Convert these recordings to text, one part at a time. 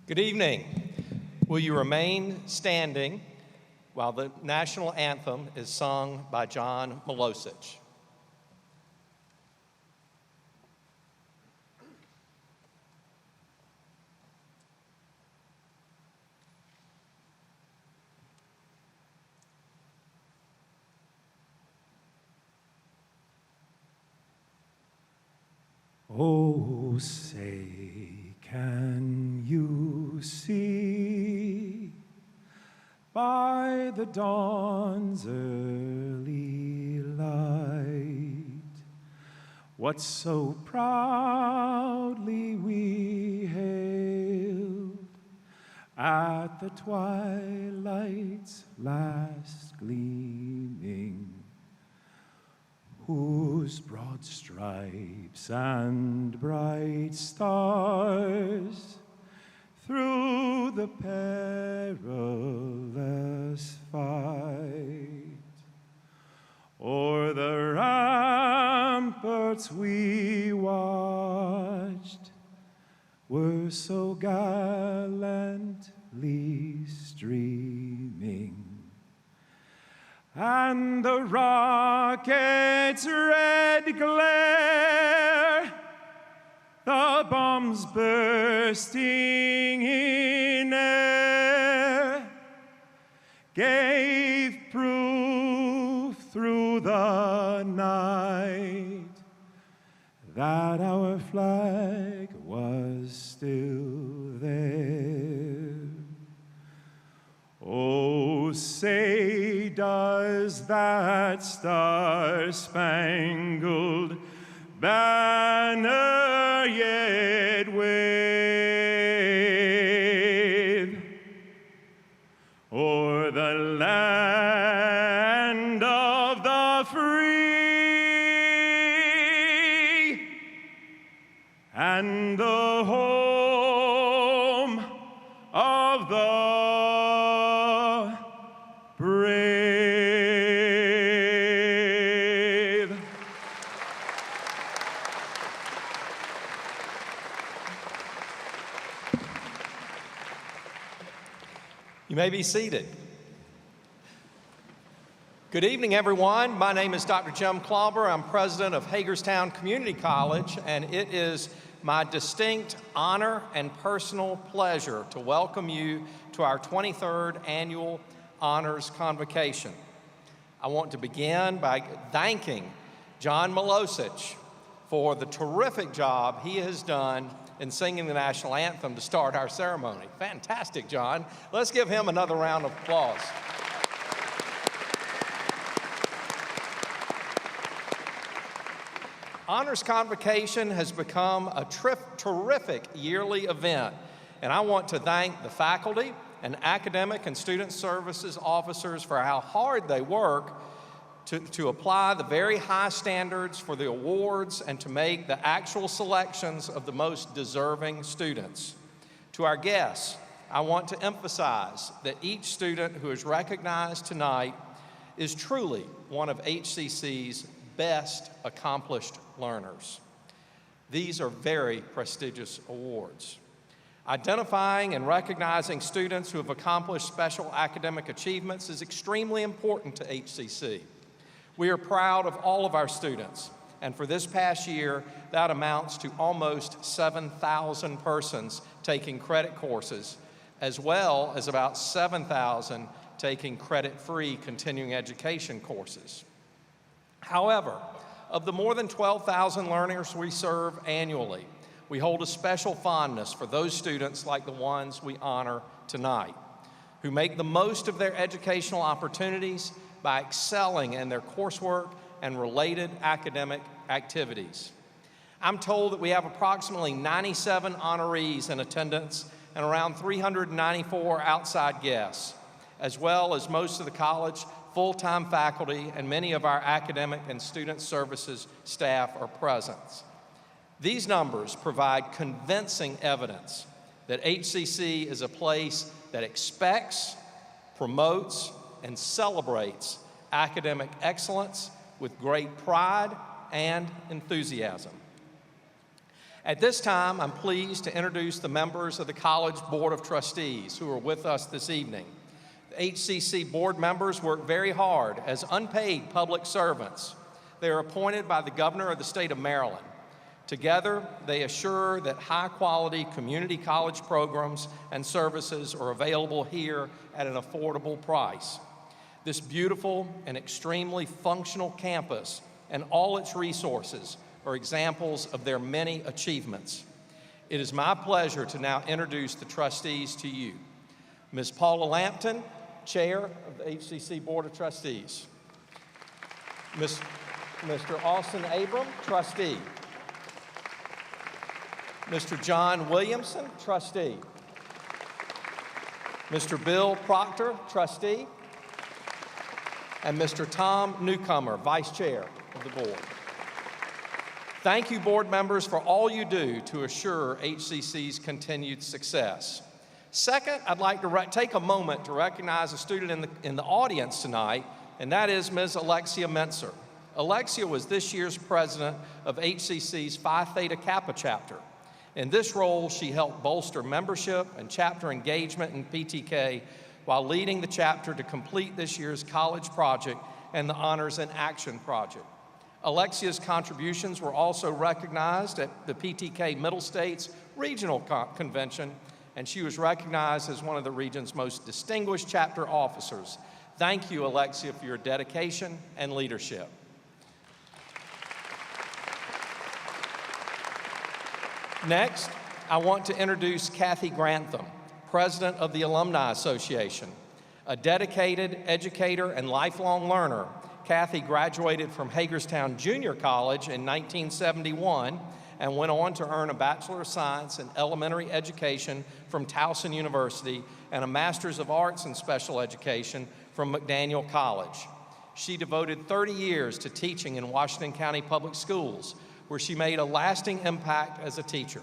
Good evening. Will you remain standing while the national anthem is sung by John Milosich? Oh, say, can you see by the dawn's early light what so proudly we hailed at the twilight's last gleaming, whose broad stripes and bright stars through the perilous fight o'er the ramparts we watched were so gallantly streaming. And the rocket's red glare, the bombs bursting in air, gave proof through the night that our flag was still there. Oh, say, does that star-spangled banner yet wave o'er the land of the free and the home of the brave? You may be seated. Good evening, everyone. My name is Dr. Jim Klauber. I'm president of Hagerstown Community College, and it is my distinct honor and personal pleasure to welcome you to our 23rd annual Honors Convocation. I want to begin by thanking John Milosich for the terrific job he has done in singing the national anthem to start our ceremony. Fantastic, John. Let's give him another round of applause. Honors Convocation has become a terrific yearly event, and I want to thank the faculty and academic and student services officers for how hard they work to apply the very high standards for the awards and to make the actual selections of the most deserving students. To our guests, I want to emphasize that each student who is recognized tonight is truly one of HCC's best accomplished learners. These are very prestigious awards. Identifying and recognizing students who have accomplished special academic achievements is extremely important to HCC. We are proud of all of our students, and for this past year, that amounts to almost 7,000 persons taking credit courses, as well as about 7,000 taking credit-free continuing education courses. However, of the more than 12,000 learners we serve annually, we hold a special fondness for those students like the ones we honor tonight, who make the most of their educational opportunities by excelling in their coursework and related academic activities. I'm told that we have approximately 97 honorees in attendance and around 394 outside guests, as well as most of the college full-time faculty and many of our academic and student services staff are present. These numbers provide convincing evidence that HCC is a place that expects, promotes, and celebrates academic excellence with great pride and enthusiasm. At this time, I'm pleased to introduce the members of the College Board of Trustees who are with us this evening. The HCC board members work very hard as unpaid public servants. They are appointed by the Governor of the state of Maryland. Together, they assure that high-quality community college programs and services are available here at an affordable price. This beautiful and extremely functional campus and all its resources are examples of their many achievements. It is my pleasure to now introduce the trustees to you. Ms. Paula Lampton, Chair of the HCC Board of Trustees. Mr. Austin Abram, Trustee. Mr. John Williamson, Trustee. Mr. Bill Proctor, Trustee. And Mr. Tom Newcomer, Vice Chair of the Board. Thank you, board members, for all you do to assure HCC's continued success. Second, I'd like to take a moment to recognize a student in the audience tonight, and that is Ms. Alexia Mentzer. Alexia was this year's president of HCC's Phi Theta Kappa chapter. In this role, she helped bolster membership and chapter engagement in PTK while leading the chapter to complete this year's college project and the Honors in Action project. Alexia's contributions were also recognized at the PTK Middle States Regional Convention, and she was recognized as one of the region's most distinguished chapter officers. Thank you, Alexia, for your dedication and leadership. Next, I want to introduce Kathy Grantham, President of the Alumni Association. A dedicated educator and lifelong learner, Kathy graduated from Hagerstown Junior College in 1971 and went on to earn a Bachelor of Science in Elementary Education from Towson University and a Master's of Arts in Special Education from McDaniel College. She devoted 30 years to teaching in Washington County Public Schools, where she made a lasting impact as a teacher.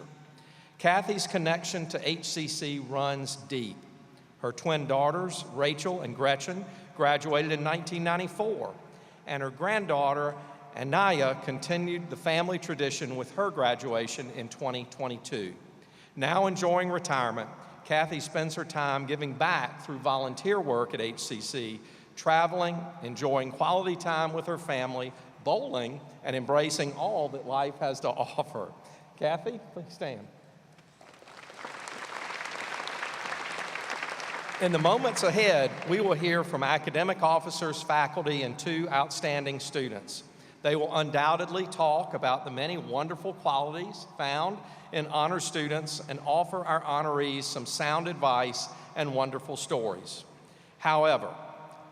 Kathy's connection to HCC runs deep. Her twin daughters, Rachel and Gretchen, graduated in 1994, and her granddaughter, Anaya, continued the family tradition with her graduation in 2022. Now enjoying retirement, Kathy spends her time giving back through volunteer work at HCC, traveling, enjoying quality time with her family, bowling, and embracing all that life has to offer. Kathy, please stand. In the moments ahead, we will hear from academic officers, faculty, and two outstanding students. They will undoubtedly talk about the many wonderful qualities found in honor students and offer our honorees some sound advice and wonderful stories. However,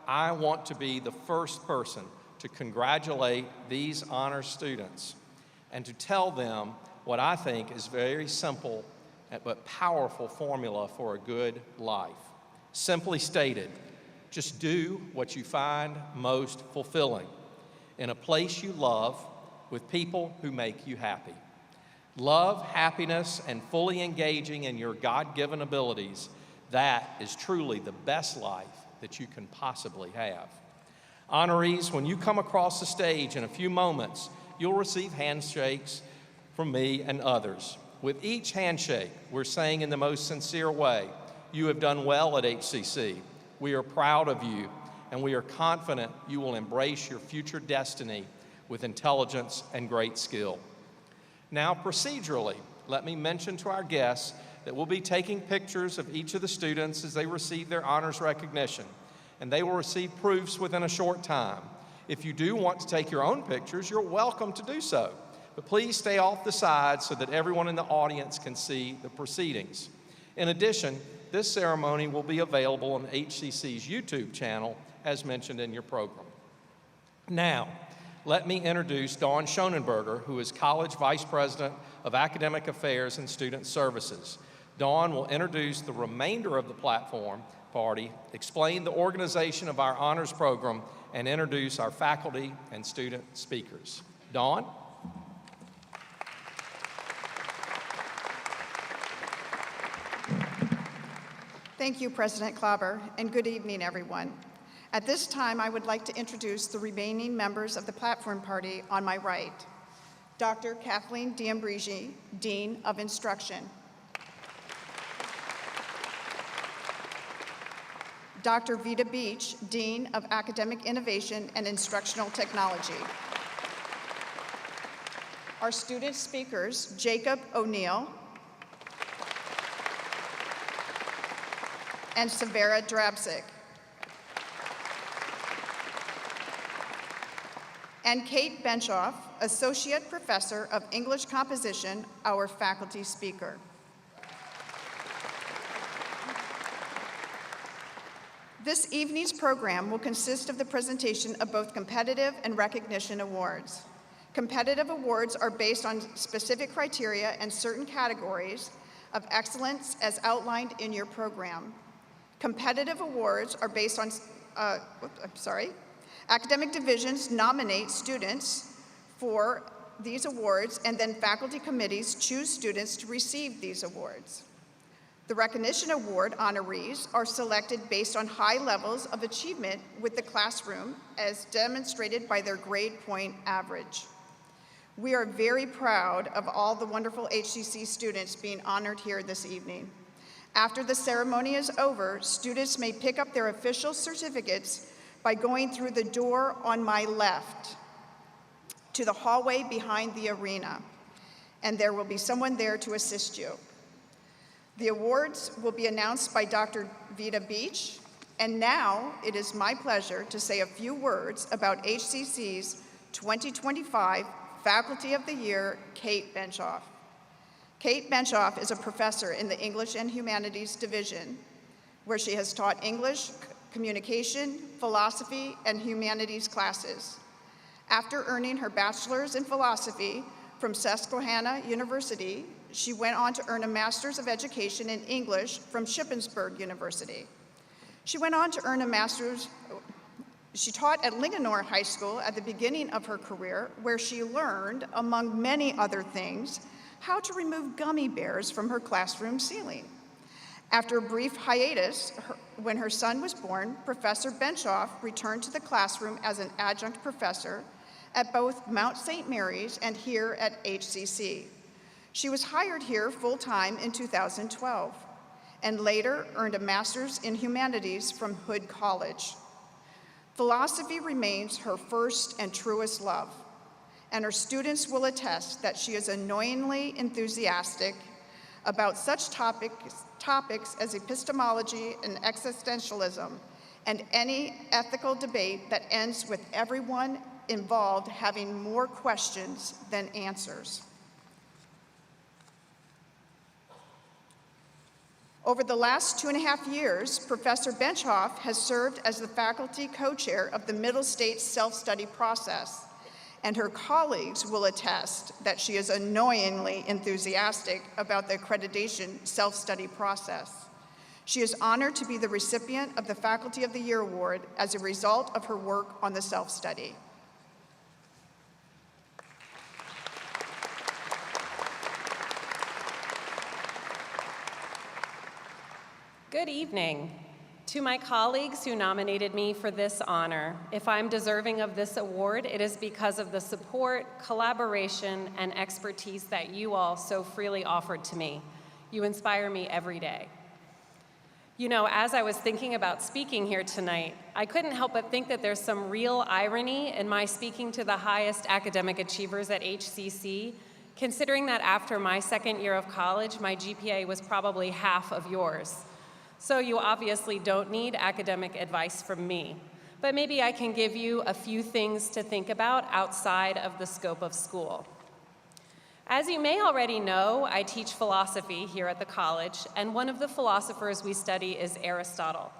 I want to be the first person to congratulate these honor students and to tell them what I think is very simple but powerful formula for a good life. Simply stated, just do what you find most fulfilling in a place you love with people who make you happy. Love, happiness, and fully engaging in your God-given abilities, that is truly the best life that you can possibly have. Honorees, when you come across the stage in a few moments, you'll receive handshakes from me and others. With each handshake, we're saying in the most sincere way, you have done well at HCC. We are proud of you, and we are confident you will embrace your future destiny with intelligence and great skill. Now, procedurally, let me mention to our guests that we'll be taking pictures of each of the students as they receive their honors recognition, and they will receive proofs within a short time. If you do want to take your own pictures, you're welcome to do so, but please stay off the side so that everyone in the audience can see the proceedings. In addition, this ceremony will be available on HCC's YouTube channel, as mentioned in your program. Now, let me introduce Dawn Schonenberger, who is College Vice President of Academic Affairs and Student Services. Dawn will introduce the remainder of the platform party, explain the organization of our honors program, and introduce our faculty and student speakers. Dawn? Thank you, President Klauber, and good evening, everyone. At this time, I would like to introduce the remaining members of the platform party on my right. Dr. Kathleen D'Ambrigi, Dean of Instruction. Dr. Vita Beach, Dean of Academic Innovation and Instructional Technology. Our student speakers, Jacob O'Neill and Severa Drabsik. And Kate Benchoff, Associate Professor of English Composition, our faculty speaker. This evening's program will consist of the presentation of both competitive and recognition awards. Competitive awards are based on specific criteria and certain categories of excellence as outlined in your program. Competitive awards are based on, academic divisions nominate students for these awards, and then faculty committees choose students to receive these awards. The Recognition Award honorees are selected based on high levels of achievement with the classroom as demonstrated by their grade point average. We are very proud of all the wonderful HCC students being honored here this evening. After the ceremony is over, students may pick up their official certificates by going through the door on my left to the hallway behind the arena, and there will be someone there to assist you. The awards will be announced by Dr. Vita Beach, and now it is my pleasure to say a few words about HCC's 2025 Faculty of the Year, Kate Benchoff. Kate Benchoff is a professor in the English and Humanities Division, where she has taught English, communication, philosophy, and humanities classes. After earning her bachelor's in philosophy from Susquehanna University, she went on to earn a master's of education in English from Shippensburg University. She went on to earn a master's. She taught at Linganore High School at the beginning of her career, where she learned, among many other things, how to remove gummy bears from her classroom ceiling. After a brief hiatus, when her son was born, Professor Benchoff returned to the classroom as an adjunct professor at both Mount St. Mary's and here at HCC. She was hired here full-time in 2012 and later earned a master's in humanities from Hood College. Philosophy remains her first and truest love, and her students will attest that she is annoyingly enthusiastic about such topics as epistemology and existentialism, and any ethical debate that ends with everyone involved having more questions than answers. Over the last 2.5 years, Professor Benchoff has served as the faculty co-chair of the Middle States self-study process, and her colleagues will attest that she is annoyingly enthusiastic about the accreditation self-study process. She is honored to be the recipient of the Faculty of the Year Award as a result of her work on the self-study. Good evening. To my colleagues who nominated me for this honor, if I'm deserving of this award, it is because of the support, collaboration, and expertise that you all so freely offered to me. You inspire me every day. You know, as I was thinking about speaking here tonight, I couldn't help but think that there's some real irony in my speaking to the highest academic achievers at HCC, considering that after my second year of college, my GPA was probably half of yours. So you obviously don't need academic advice from me, but maybe I can give you a few things to think about outside of the scope of school. As you may already know, I teach philosophy here at the college, and one of the philosophers we study is Aristotle.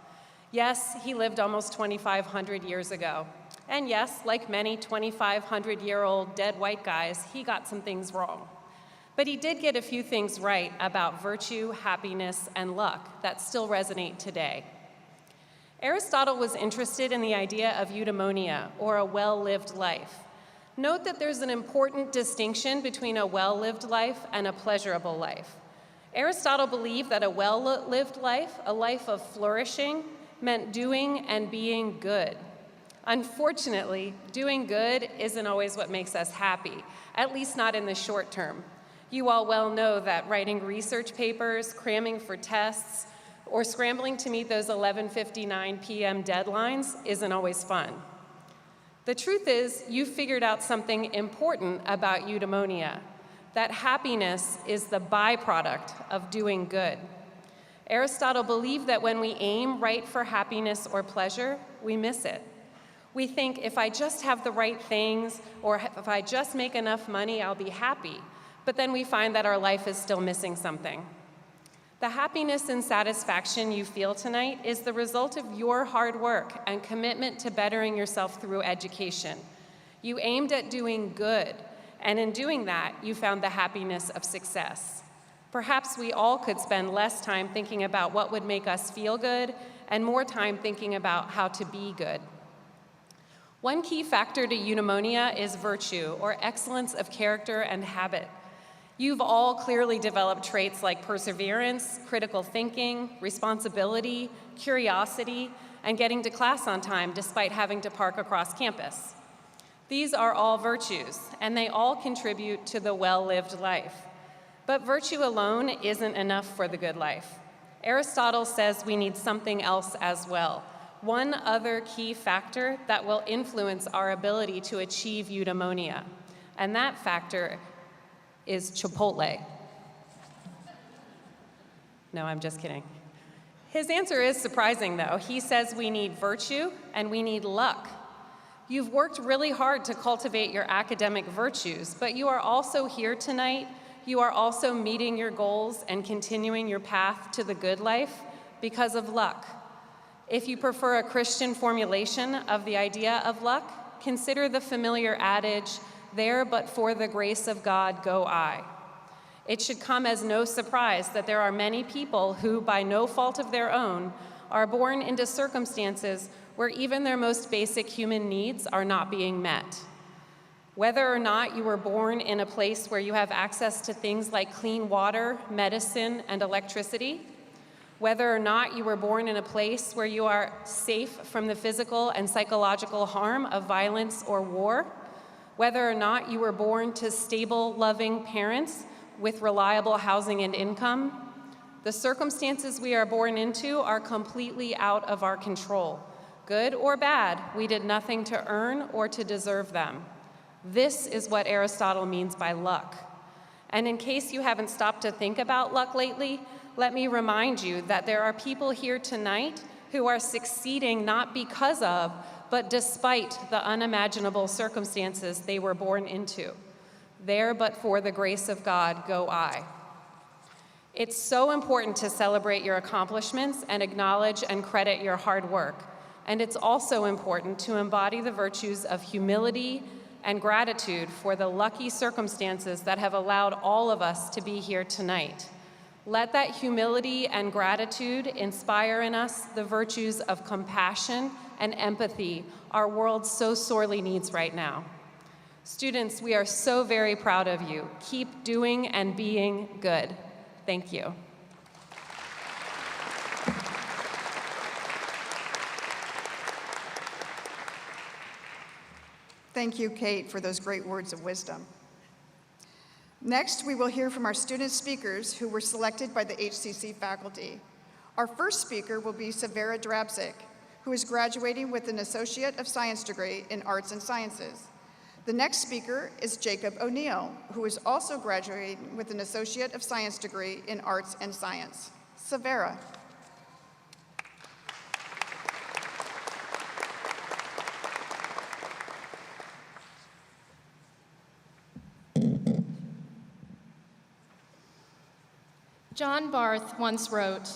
Yes, he lived almost 2,500 years ago. And yes, like many 2,500-year-old dead white guys, he got some things wrong. But he did get a few things right about virtue, happiness, and luck that still resonate today. Aristotle was interested in the idea of eudaimonia, or a well-lived life. Note that there's an important distinction between a well-lived life and a pleasurable life. Aristotle believed that a well-lived life, a life of flourishing, meant doing and being good. Unfortunately, doing good isn't always what makes us happy, at least not in the short term. You all well know that writing research papers, cramming for tests, or scrambling to meet those 11:59 p.m. deadlines isn't always fun. The truth is, you've figured out something important about eudaimonia, that happiness is the byproduct of doing good. Aristotle believed that when we aim right for happiness or pleasure, we miss it. We think, if I just have the right things, or if I just make enough money, I'll be happy. But then we find that our life is still missing something. The happiness and satisfaction you feel tonight is the result of your hard work and commitment to bettering yourself through education. You aimed at doing good, and in doing that, you found the happiness of success. Perhaps we all could spend less time thinking about what would make us feel good and more time thinking about how to be good. One key factor to eudaimonia is virtue, or excellence of character and habit. You've all clearly developed traits like perseverance, critical thinking, responsibility, curiosity, and getting to class on time despite having to park across campus. These are all virtues, and they all contribute to the well-lived life. But virtue alone isn't enough for the good life. Aristotle says we need something else as well, one other key factor that will influence our ability to achieve eudaimonia, and that factor is Chipotle. No, I'm just kidding. His answer is surprising, though. He says we need virtue and we need luck. You've worked really hard to cultivate your academic virtues, but you are also here tonight. You are also meeting your goals and continuing your path to the good life because of luck. If you prefer a Christian formulation of the idea of luck, consider the familiar adage, "There but for the grace of God go I." It should come as no surprise that there are many people who, by no fault of their own, are born into circumstances where even their most basic human needs are not being met. Whether or not you were born in a place where you have access to things like clean water, medicine, and electricity, whether or not you were born in a place where you are safe from the physical and psychological harm of violence or war, whether or not you were born to stable, loving parents with reliable housing and income, the circumstances we are born into are completely out of our control. Good or bad, we did nothing to earn or to deserve them. This is what Aristotle means by luck. And in case you haven't stopped to think about luck lately, let me remind you that there are people here tonight who are succeeding not because of, but despite the unimaginable circumstances they were born into. There but for the grace of God go I. It's so important to celebrate your accomplishments and acknowledge and credit your hard work. And it's also important to embody the virtues of humility and gratitude for the lucky circumstances that have allowed all of us to be here tonight. Let that humility and gratitude inspire in us the virtues of compassion and empathy our world so sorely needs right now. Students, we are so very proud of you. Keep doing and being good. Thank you. Thank you, Kate, for those great words of wisdom. Next, we will hear from our student speakers who were selected by the HCC faculty. Our first speaker will be Severa Drabzik, who is graduating with an Associate of Science degree in Arts and Sciences. The next speaker is Jacob O'Neill, who is also graduating with an Associate of Science degree in Arts and Science. Severa. John Barth once wrote,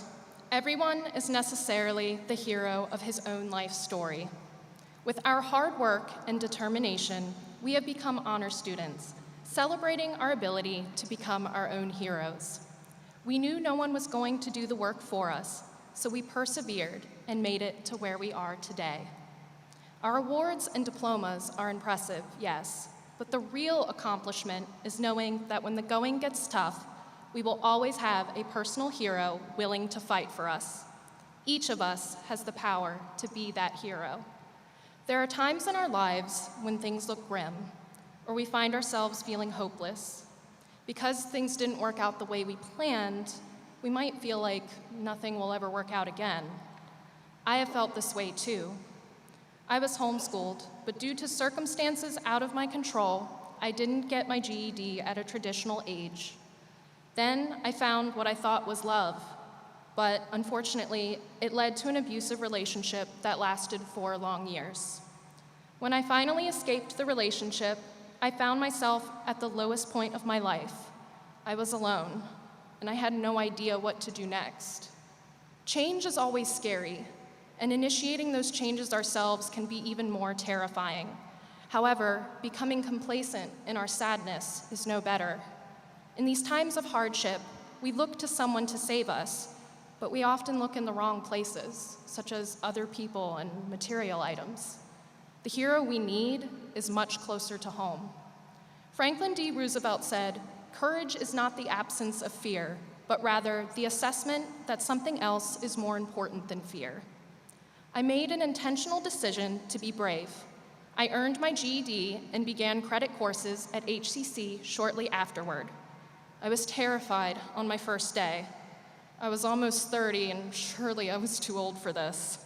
"Everyone is necessarily the hero of his own life story. With our hard work and determination, we have become honor students, celebrating our ability to become our own heroes. We knew no one was going to do the work for us, so we persevered and made it to where we are today. Our awards and diplomas are impressive, yes, but the real accomplishment is knowing that when the going gets tough, we will always have a personal hero willing to fight for us. Each of us has the power to be that hero. There are times in our lives when things look grim, or we find ourselves feeling hopeless. Because things didn't work out the way we planned, we might feel like nothing will ever work out again. I have felt this way too. I was homeschooled, but due to circumstances out of my control, I didn't get my GED at a traditional age. Then I found what I thought was love, but unfortunately, it led to an abusive relationship that lasted 4 long years. When I finally escaped the relationship, I found myself at the lowest point of my life. I was alone, and I had no idea what to do next. Change is always scary, and initiating those changes ourselves can be even more terrifying. However, becoming complacent in our sadness is no better. In these times of hardship, we look to someone to save us, but we often look in the wrong places, such as other people and material items. The hero we need is much closer to home. Franklin D. Roosevelt said, "Courage is not the absence of fear, but rather the assessment that something else is more important than fear." I made an intentional decision to be brave. I earned my GED and began credit courses at HCC shortly afterward. I was terrified on my first day. I was almost 30, and surely I was too old for this.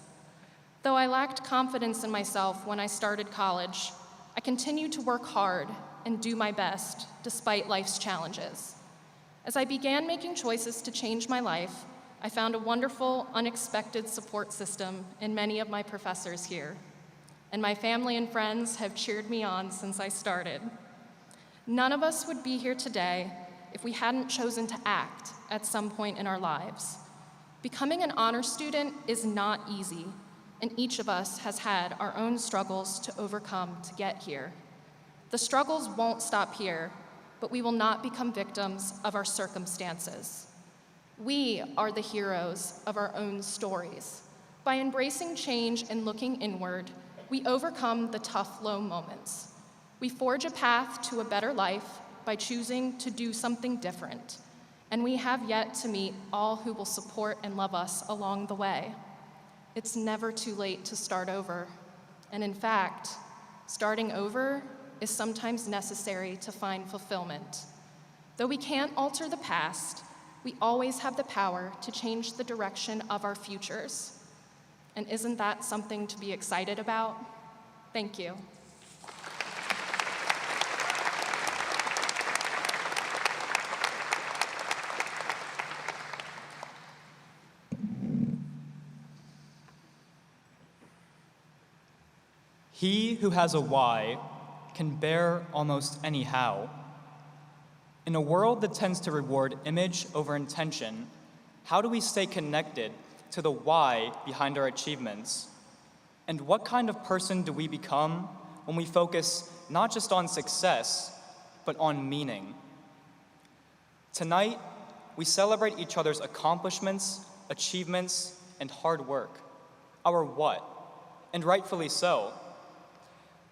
Though I lacked confidence in myself when I started college, I continued to work hard and do my best despite life's challenges. As I began making choices to change my life, I found a wonderful, unexpected support system in many of my professors here, and my family and friends have cheered me on since I started. None of us would be here today if we hadn't chosen to act at some point in our lives. Becoming an honor student is not easy, and each of us has had our own struggles to overcome to get here. The struggles won't stop here, but we will not become victims of our circumstances. We are the heroes of our own stories. By embracing change and looking inward, we overcome the tough, low moments. We forge a path to a better life by choosing to do something different, and we have yet to meet all who will support and love us along the way. It's never too late to start over, and in fact, starting over is sometimes necessary to find fulfillment. Though we can't alter the past, we always have the power to change the direction of our futures. And isn't that something to be excited about? Thank you. He who has a why can bear almost any how. In a world that tends to reward image over intention, how do we stay connected to the why behind our achievements? And what kind of person do we become when we focus not just on success, but on meaning? Tonight, we celebrate each other's accomplishments, achievements, and hard work, our what, and rightfully so.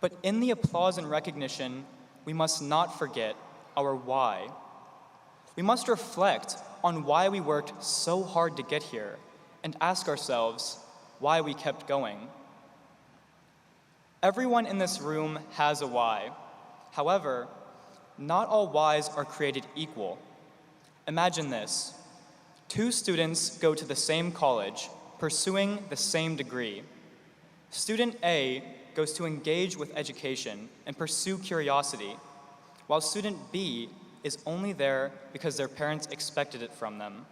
But in the applause and recognition, we must not forget our why. We must reflect on why we worked so hard to get here and ask ourselves why we kept going. Everyone in this room has a why. However, not all whys are created equal. Imagine this. 2 students go to the same college, pursuing the same degree. Student A goes to engage with education and pursue curiosity, while student B is only there because their parents expected it from them.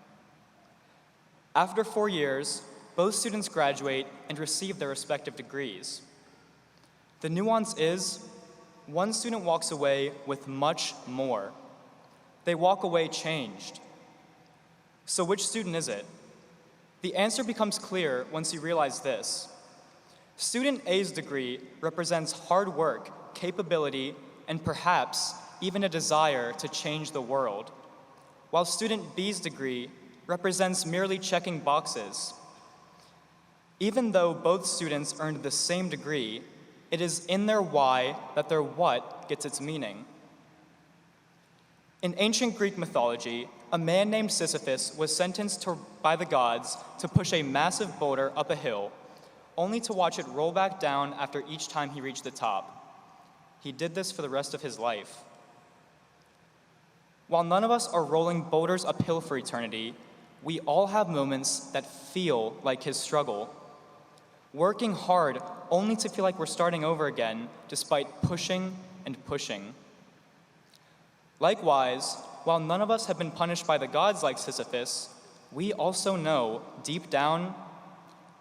After 4 years, both students graduate and receive their respective degrees. The nuance is, one student walks away with much more. They walk away changed. So which student is it? The answer becomes clear once you realize this. Student A's degree represents hard work, capability, and perhaps even a desire to change the world, while student B's degree represents merely checking boxes. Even though both students earned the same degree, it is in their why that their what gets its meaning. In ancient Greek mythology, a man named Sisyphus was sentenced by the gods to push a massive boulder up a hill, only to watch it roll back down after each time he reached the top. He did this for the rest of his life. While none of us are rolling boulders uphill for eternity, we all have moments that feel like his struggle. Working hard only to feel like we're starting over again, despite pushing and pushing. Likewise, while none of us have been punished by the gods like Sisyphus, we also know, deep down,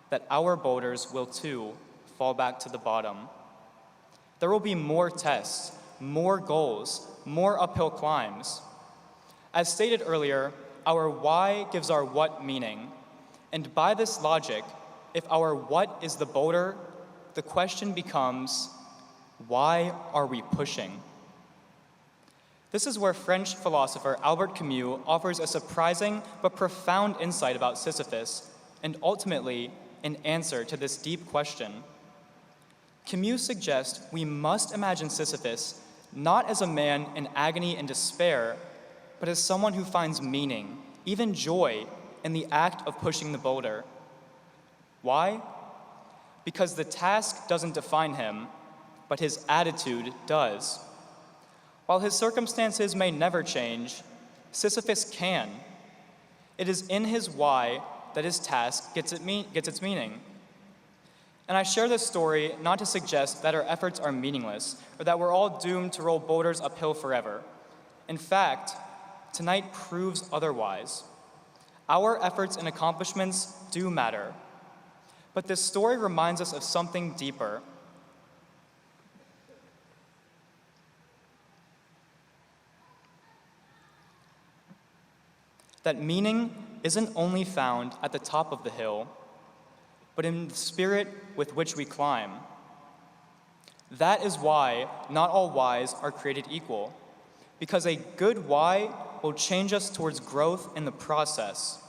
that our boulders will too fall back to the bottom. There will be more tests, more goals, more uphill climbs. As stated earlier, our why gives our what meaning. And by this logic, if our what is the boulder, the question becomes, why are we pushing? This is where French philosopher Albert Camus offers a surprising but profound insight about Sisyphus, and ultimately, an answer to this deep question. Camus suggests we must imagine Sisyphus not as a man in agony and despair, but as someone who finds meaning, even joy, in the act of pushing the boulder. Why? Because the task doesn't define him, but his attitude does. While his circumstances may never change, Sisyphus can. It is in his why that his task gets its meaning. And I share this story not to suggest that our efforts are meaningless or that we're all doomed to roll boulders uphill forever. In fact, tonight proves otherwise. Our efforts and accomplishments do matter. But this story reminds us of something deeper. That meaning isn't only found at the top of the hill, but in the spirit with which we climb. That is why not all whys are created equal, because a good why will change us towards growth in the process.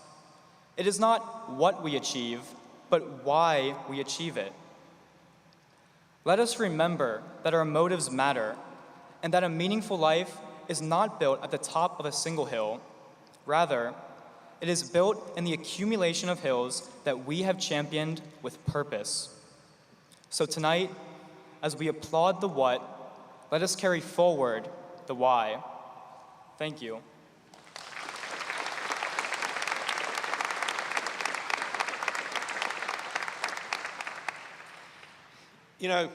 It is not what we achieve, but why we achieve it. Let us remember that our motives matter, and that a meaningful life is not built at the top of a single hill. Rather, it is built in the accumulation of hills that we have championed with purpose. So tonight, as we applaud the what, let us carry forward the why. Thank you. You know,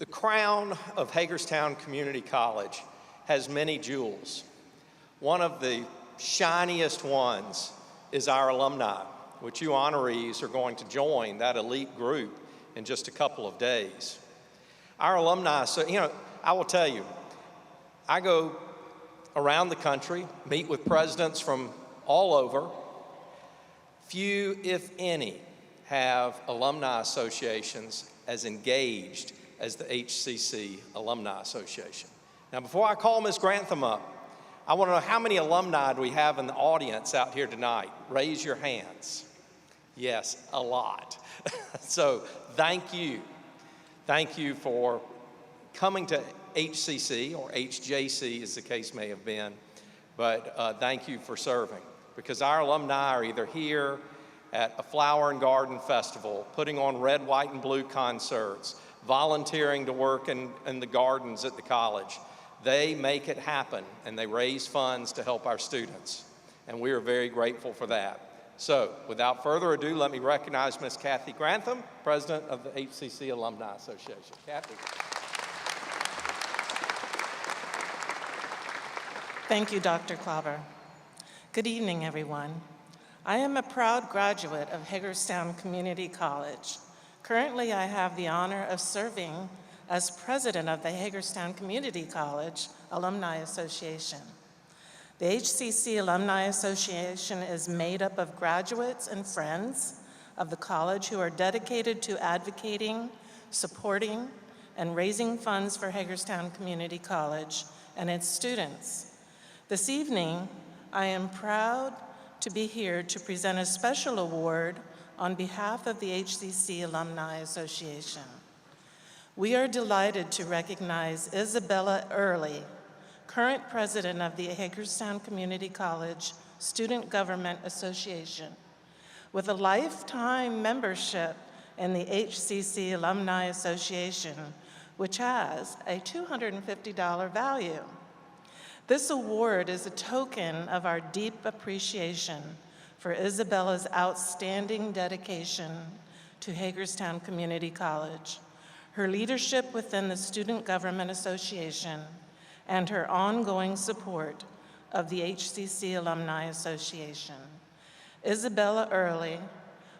the crown of Hagerstown Community College has many jewels. One of the shiniest ones is our alumni, which you honorees are going to join that elite group in just a couple of days. Our alumni, so, I will tell you, I go around the country, meet with presidents from all over. Few, if any, have alumni associations as engaged as the HCC Alumni Association. Now, before I call Ms. Grantham up, I want to know how many alumni do we have in the audience out here tonight? Raise your hands. Yes, a lot. So thank you. Thank you for coming to HCC, or HJC as the case may have been, but thank you for serving, because our alumni are either here at a flower and garden festival, putting on red, white, and blue concerts, volunteering to work in the gardens at the college. They make it happen, and they raise funds to help our students, and we are very grateful for that. So, without further ado, let me recognize Ms. Kathy Grantham, President of the HCC Alumni Association. Kathy. Thank you, Dr. Klauber. Good evening, everyone. I am a proud graduate of Hagerstown Community College. Currently, I have the honor of serving as president of the Hagerstown Community College Alumni Association. The HCC Alumni Association is made up of graduates and friends of the college who are dedicated to advocating, supporting, and raising funds for Hagerstown Community College and its students. This evening, I am proud to be here to present a special award on behalf of the HCC Alumni Association. We are delighted to recognize Isabella Early, current president of the Hagerstown Community College Student Government Association, with a lifetime membership in the HCC Alumni Association, which has a $250 value. This award is a token of our deep appreciation for Isabella's outstanding dedication to Hagerstown Community College, her leadership within the Student Government Association, and her ongoing support of the HCC Alumni Association. Isabella Early,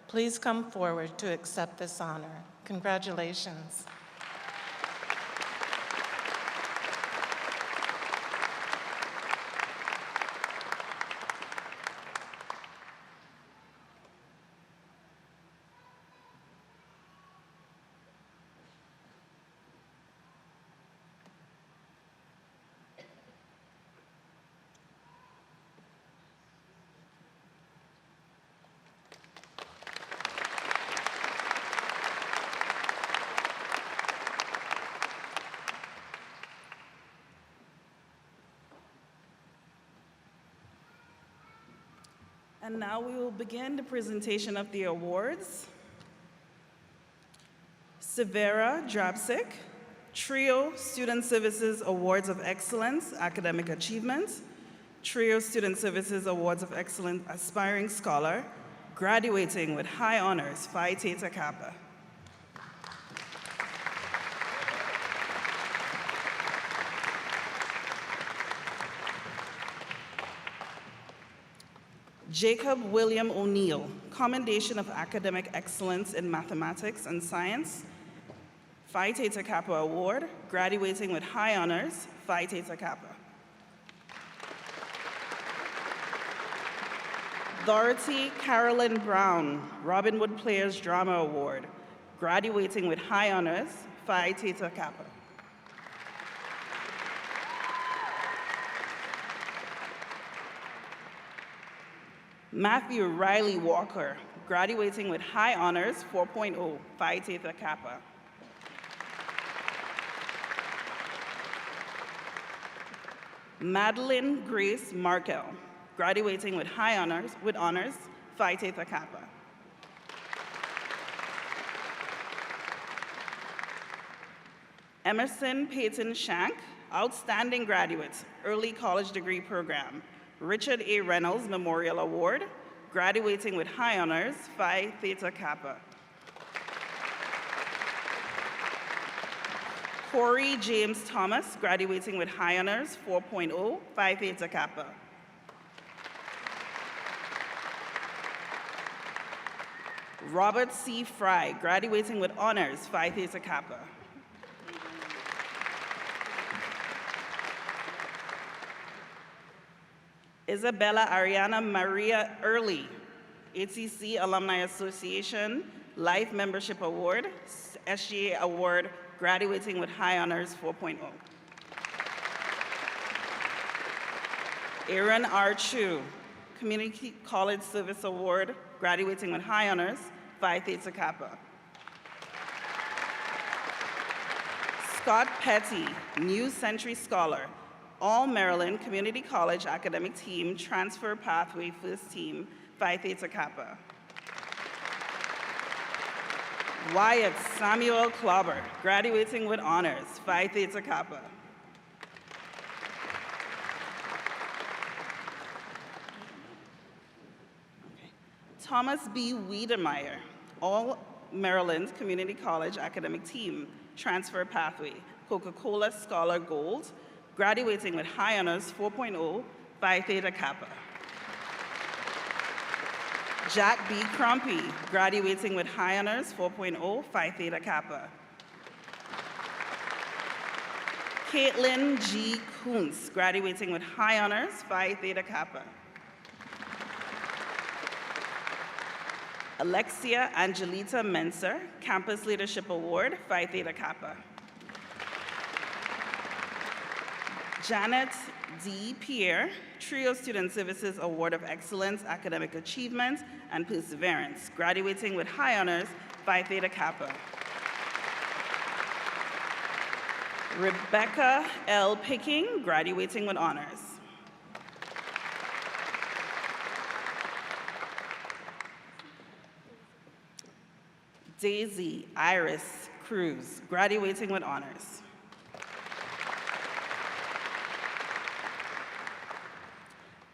please come forward to accept this honor. Congratulations. And now we will begin the presentation of the awards. Severa Drapsic, Trio Student Services Awards of Excellence, Academic Achievement, Trio Student Services Awards of Excellence, Aspiring Scholar, graduating with high honors, Phi Theta Kappa. Jacob William O'Neill, Commendation of Academic Excellence in Mathematics and Science, Phi Theta Kappa Award, graduating with high honors, Phi Theta Kappa. Dorothy Carolyn Brown, Robin Hood Players Drama Award, graduating with high honors, Phi Theta Kappa. Matthew Riley Walker, graduating with high honors, 4.0, Phi Theta Kappa. Madeline Grace Markel, graduating with high honors, Phi Theta Kappa. Emerson Peyton Shank, outstanding graduate, early college degree program, Richard A. Reynolds Memorial Award, graduating with high honors, Phi Theta Kappa. Corey James Thomas, graduating with high honors, 4.0, Phi Theta Kappa. Robert C. Fry, graduating with honors, Phi Theta Kappa. Isabella Ariana Maria Early, ATC Alumni Association Life Membership Award, SGA Award, graduating with high honors, 4.0. Aaron R. Chu, Community College Service Award, graduating with high honors, Phi Theta Kappa. Scott Petty, New Century Scholar, All Maryland Community College Academic Team, Transfer Pathway First Team, Phi Theta Kappa. Wyatt Samuel Klauber, graduating with honors, Phi Theta Kappa. Thomas B. Wiedemeyer, All Maryland Community College Academic Team, Transfer Pathway, Coca-Cola Scholar Gold, graduating with high honors, 4.0, Phi Theta Kappa. Jack B. Crumpy, graduating with high honors, 4.0, Phi Theta Kappa. Caitlin G. Kuntz, graduating with high honors, Phi Theta Kappa. Alexia Angelita Menser, Campus Leadership Award, Phi Theta Kappa. Janet D. Pierre, Trio Student Services Award of Excellence, Academic Achievement, and Perseverance, graduating with high honors, Phi Theta Kappa. Rebecca L. Picking, graduating with honors. Daisy Iris Cruz, graduating with honors.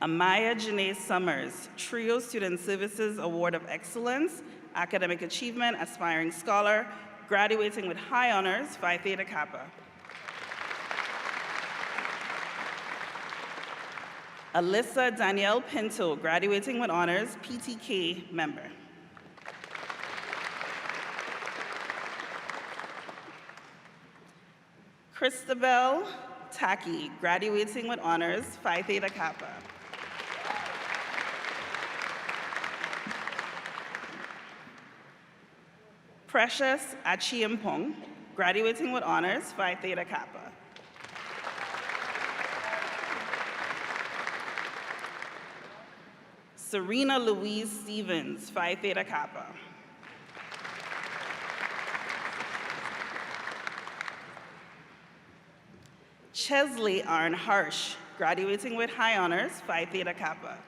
Amaya Janae Summers, Trio Student Services Award of Excellence, Academic Achievement, Aspiring Scholar, graduating with high honors, Phi Theta Kappa. Alyssa Danielle Pinto, graduating with honors, PTK member. Christabel Taki, graduating with honors, Phi Theta Kappa. Precious Achiampong, graduating with honors, Phi Theta Kappa. Serena Louise Stevens, Phi Theta Kappa. Chesley Arn Harsh, graduating with high honors, Phi Theta Kappa.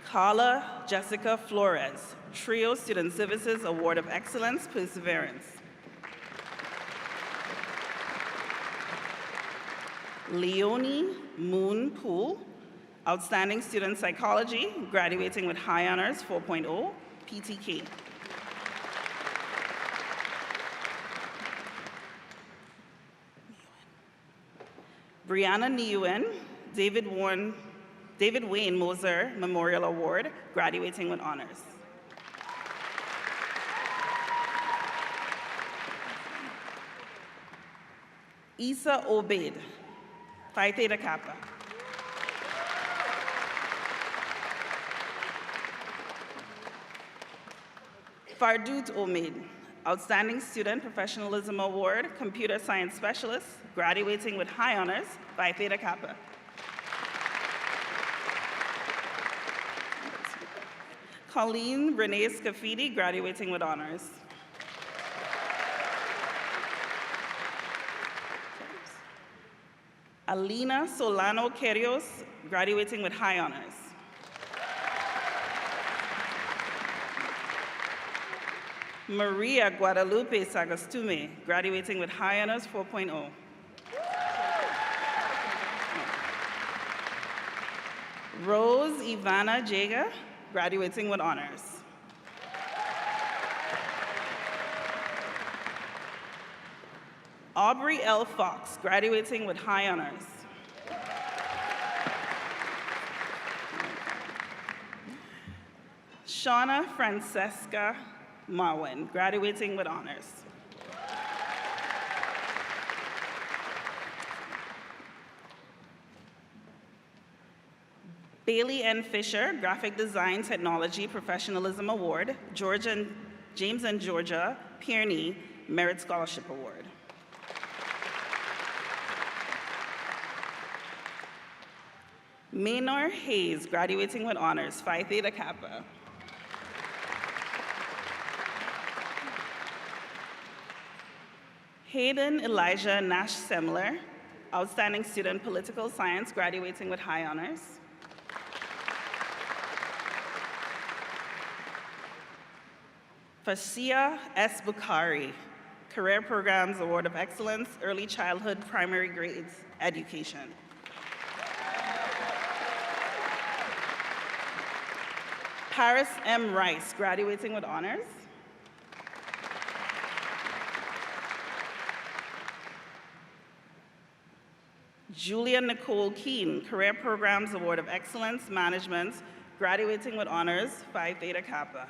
Carla Jessica Flores, Trio Student Services Award of Excellence, Perseverance. Leonie Moon Poole, Outstanding Student Psychology, graduating with high honors, 4.0, PTK. Brianna Nguyen, David Wayne Moser Memorial Award, graduating with honors. Isa Obeid, Phi Theta Kappa. Fardoot Omid, Outstanding Student Professionalism Award, Computer Science Specialist, graduating with high honors, Phi Theta Kappa. Colleen Renee Scafidi, graduating with honors. Alina Solano Querios, graduating with high honors. Maria Guadalupe Sagastume, graduating with high honors, 4.0. Rose Ivana Jaga, graduating with honors. Aubrey L. Fox, graduating with high honors. Shauna Francesca Marwin, graduating with honors. Bailey N. Fisher, Graphic Design Technology Professionalism Award, James and Georgia Pierney Merit Scholarship Award. Maynor Hayes, graduating with honors, Phi Theta Kappa. Hayden Elijah Nash Semler, Outstanding Student Political Science, graduating with high honors. Fasia S. Bukhari, Career Programs Award of Excellence, Early Childhood Primary Grades Education. Paris M. Rice, graduating with honors. Julia Nicole Keene, Career Programs Award of Excellence, Management, graduating with honors, Phi Theta Kappa.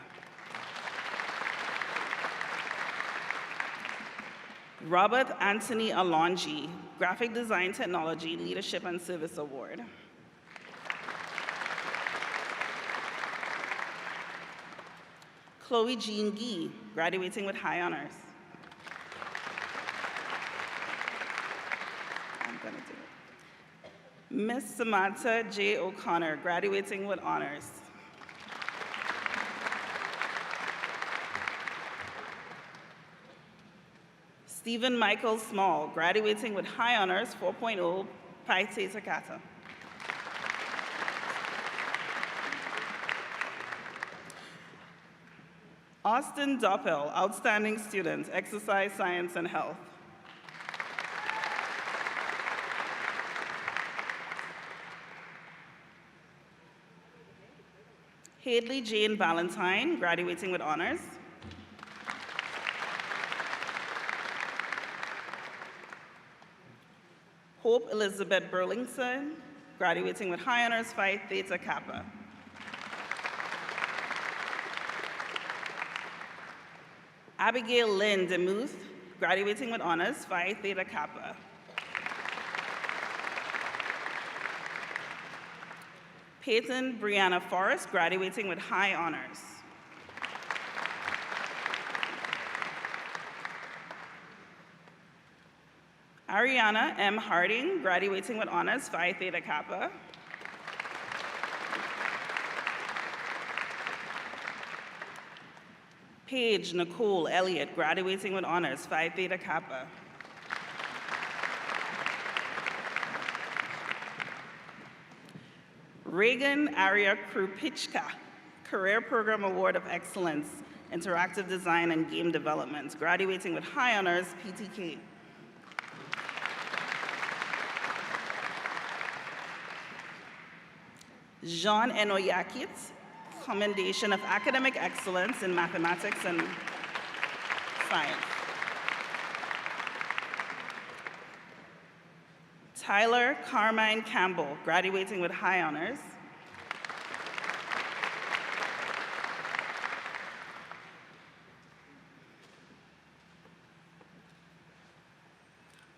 Robert Anthony Alonji, Graphic Design Technology, Leadership and Service Award. Chloe Jean Gee, graduating with high honors. I'm gonna do it. Miss Samantha J. O'Connor, graduating with honors. Stephen Michael Small, graduating with high honors, 4.0, Pi Theta Kappa. Austin Doppel, outstanding student, exercise science and health. Hadley Jane Valentine, graduating with honors. Hope Elizabeth Burlington, graduating with high honors, Phi Theta Kappa. Abigail Lynn DeMuth, graduating with honors, Phi Theta Kappa. Peyton Brianna Forrest, graduating with high honors. Ariana M. Harding, graduating with honors, Phi Theta Kappa. Paige Nicole Elliott, graduating with honors, Phi Theta Kappa. Reagan Aria Krupichka, Career Program Award of Excellence, Interactive Design and Game Development, graduating with high honors, PTK. Jean Enoyakit, Commendation of Academic Excellence in Mathematics and Science. Tyler Carmine Campbell, graduating with high honors.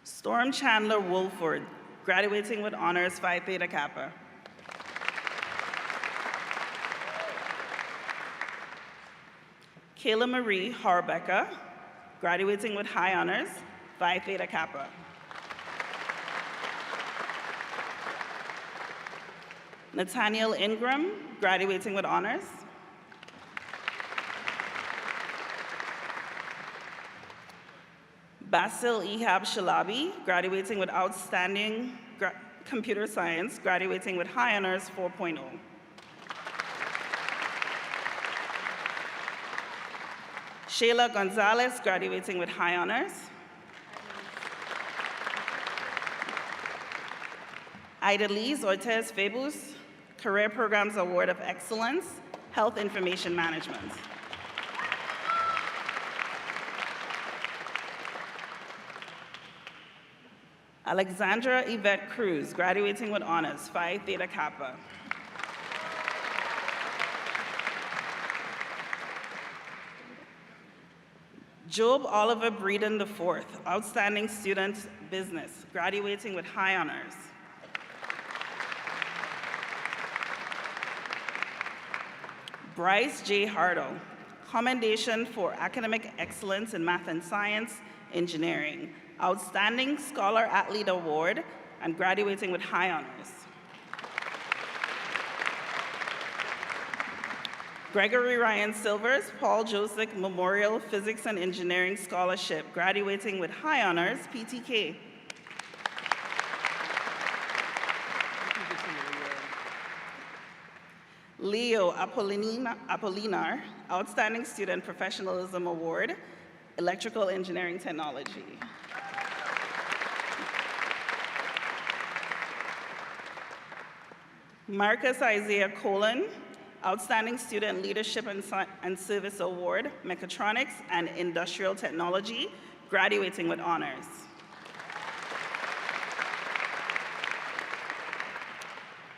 Storm Chandler Wolford, graduating with honors, Phi Theta Kappa. Kayla Marie Harbecker, graduating with high honors, Phi Theta Kappa. Nathaniel Ingram, graduating with honors. Basil Ehab Shalabi, graduating with outstanding computer science, graduating with high honors 4.0. Shayla Gonzalez, graduating with high honors. Idalise Ortez Febus, Career Programs Award of Excellence, Health Information Management. Alexandra Yvette Cruz, graduating with honors, Phi Theta Kappa. Job Oliver Breeden IV, outstanding student, business, graduating with high honors. Bryce J. Hardo, commendation for academic excellence in math and science, engineering, outstanding scholar athlete award, and graduating with high honors. Gregory Ryan Silvers, Paul Joseph Memorial Physics and Engineering Scholarship, graduating with high honors, PTK. Leo Apolinar, Outstanding Student Professionalism Award, Electrical Engineering Technology. Marcus Isaiah Colon, Outstanding Student Leadership and Service Award, Mechatronics and Industrial Technology, graduating with honors.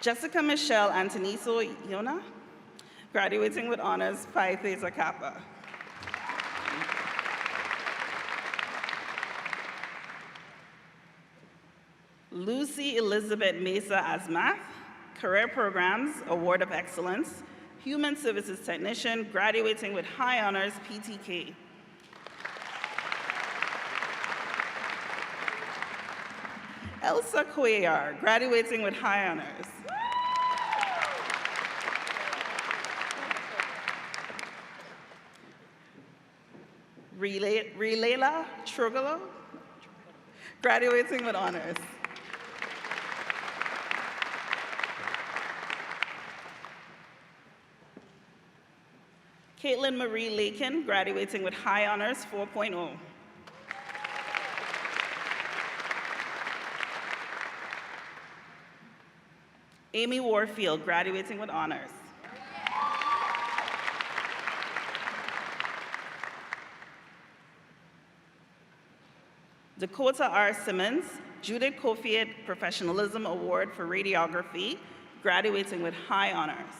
Jessica Michelle Antoniso Iona, graduating with honors, Phi Theta Kappa. Lucy Elizabeth Mesa Asmath, Career Programs, Award of Excellence, Human Services Technician, graduating with high honors, PTK. Elsa Cuellar, graduating with high honors. Rilela Trugolo, graduating with honors. Caitlin Marie Lakin, graduating with high honors 4.0. Amy Warfield, graduating with honors. Dakota R. Simmons, Judith Kofiat Professionalism Award for Radiography, graduating with high honors.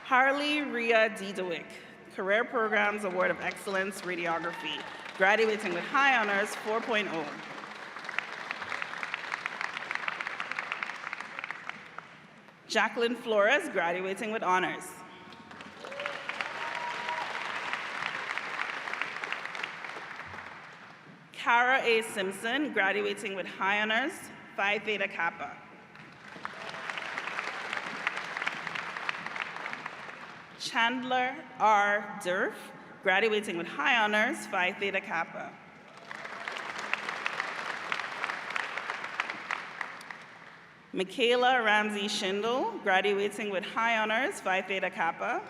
Harley Rhea Didewick, Career Programs Award of Excellence, Radiography, graduating with high honors 4.0. Jacqueline Flores, graduating with honors. Kara A. Simpson, graduating with high honors, Phi Theta Kappa. Chandler R. Durf, graduating with high honors, Phi Theta Kappa. Michaela Ramsey Schindel, graduating with high honors, Phi Theta Kappa.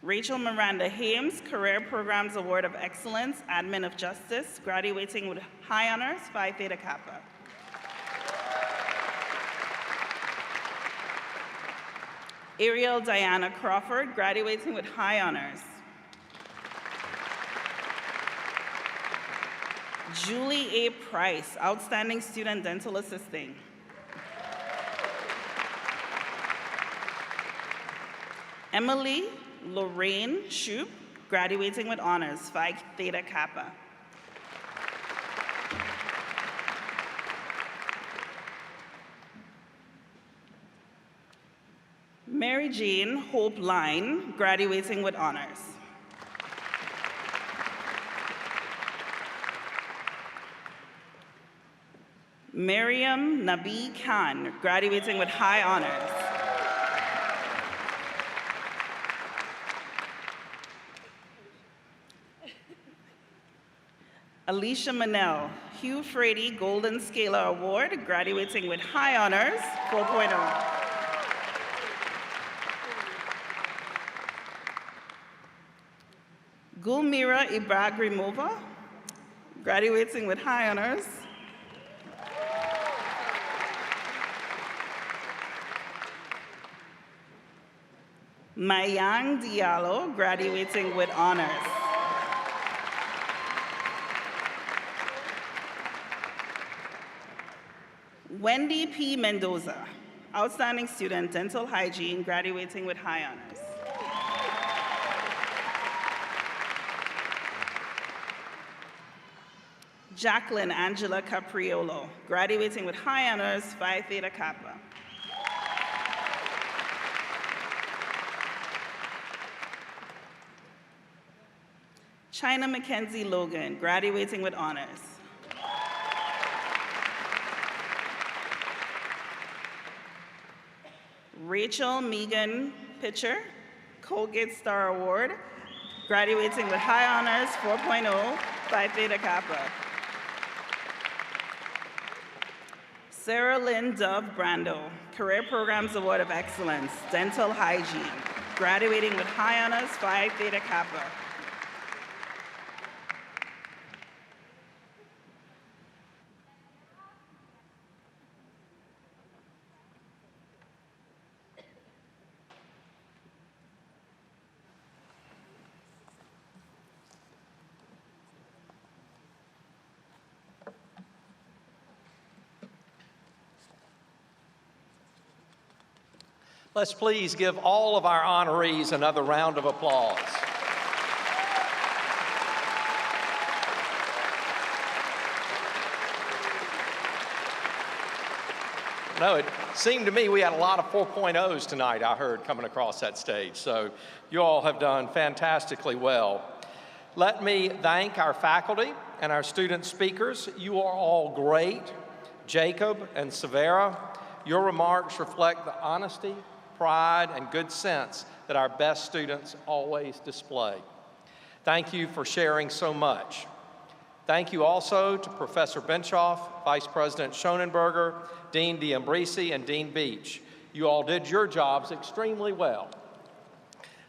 Rachel Miranda Hames, Career Programs Award of Excellence, Admin of Justice, graduating with high honors, Phi Theta Kappa. Ariel Diana Crawford, graduating with high honors. Julie A. Price, Outstanding Student Dental Assisting. Emily Lorraine Shoup, graduating with honors, Phi Theta Kappa. Mary Jane Hope Line, graduating with honors. Miriam Nabi Khan, graduating with high honors. Alicia Manel, Hugh Frady Golden Scalar Award, graduating with high honors, 4.0. Gulmira Ibragimova, graduating with high honors. Mayang Diallo, graduating with honors. Wendy P. Mendoza, Outstanding Student, Dental Hygiene, graduating with high honors. Jacqueline Angela Capriolo, graduating with high honors, Phi Theta Kappa. China Mackenzie Logan, graduating with honors. Rachel Megan Pitcher, Colgate Star Award, graduating with high honors, 4.0, Phi Theta Kappa. Sarah Lynn Dove Brando, Career Programs Award of Excellence, Dental Hygiene, graduating with high honors, Phi Theta Kappa. Let's please give all of our honorees another round of applause. No, it seemed to me we had a lot of 4.0s tonight, I heard, coming across that stage. So you all have done fantastically well. Let me thank our faculty and our student speakers. You are all great. Jacob and Severa, your remarks reflect the honesty, pride, and good sense that our best students always display. Thank you for sharing so much. Thank you also to Professor Benchoff, Vice President Schonenberger, Dean D'Ambrisi, and Dean Beach. You all did your jobs extremely well.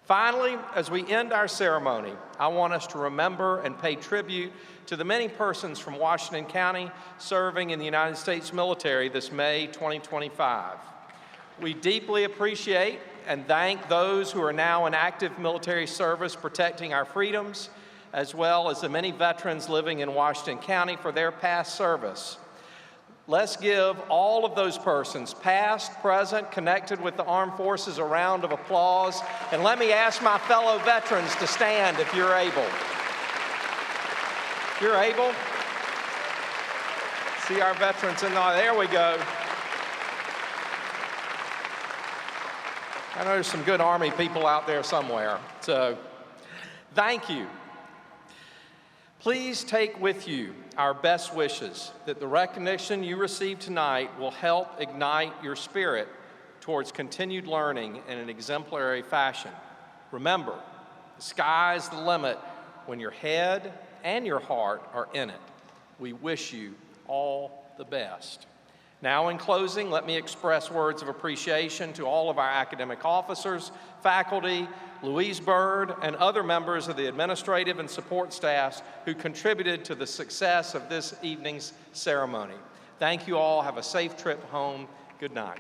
Finally, as we end our ceremony, I want us to remember and pay tribute to the many persons from Washington County serving in the United States military this May 2025. We deeply appreciate and thank those who are now in active military service protecting our freedoms, as well as the many veterans living in Washington County for their past service. Let's give all of those persons, past, present, connected with the armed forces, a round of applause. And let me ask my fellow veterans to stand if you're able. If you're able. See our veterans in there we go. I know there's some good Army people out there somewhere, so thank you. Please take with you our best wishes that the recognition you receive tonight will help ignite your spirit towards continued learning in an exemplary fashion. Remember, the sky's the limit when your head and your heart are in it. We wish you all the best. Now, in closing, let me express words of appreciation to all of our academic officers, faculty, Louise Bird, and other members of the administrative and support staffs who contributed to the success of this evening's ceremony. Thank you all. Have a safe trip home. Good night.